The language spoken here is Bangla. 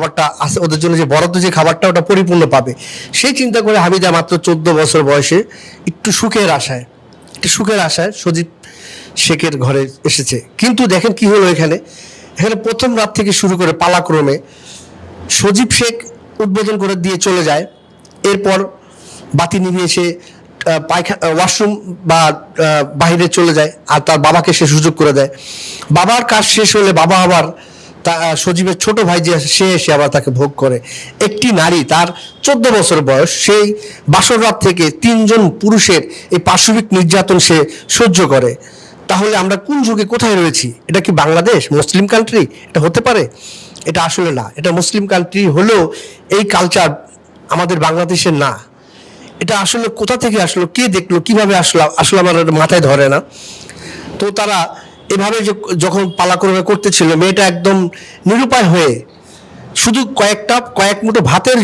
খাবারটা আছে, ওদের জন্য যে বরাদ্দ যে খাবারটা ওটা পরিপূর্ণ পাবে, সেই চিন্তা করে হামিদা মাত্র 14 বছর বয়সে একটু সুখের আশায় সজীব শেখের ঘরে এসেছে। কিন্তু দেখেন কি হলো, এখানে প্রথম রাত থেকে শুরু করে পালাক্রমে সজীব শেখ উদ্বোধন করে দিয়ে চলে যায়। এরপর বাতি নিভিয়ে সে ওয়াশরুম বা বাইরে চলে যায়, আর তার বাবাকে সে সুযোগ করে দেয়। বাবার কাজ শেষ হলে বাবা আবার সজীবের ছোট ভাই যে সে এসে আবার তাকে ভোগ করে। একটি নারী, তার 14 বছর বয়স, সেই বাসর রাত থেকে 3 জন পুরুষের এই পাশবিক নির্যাতন সে সহ্য করে। তাহলে আমরা কোন যুগে কোথায় রয়েছি? এটা কি বাংলাদেশ মুসলিম কান্ট্রি? এটা হতে পারে? এটা আসলে না। এটা মুসলিম কান্ট্রি হলেও এই কালচার আমাদের বাংলাদেশের না। এটা আসলে কোথা থেকে আসলো, কে দেখলো, কিভাবে আসলো, আসলে আমার মাথায় ধরে না। তো তারা এভাবে যখন পালাক্রমে করতেছিল, মেয়েটা একদম নিরুপায় হয়ে শুধু কয়েক মুঠো ভাতের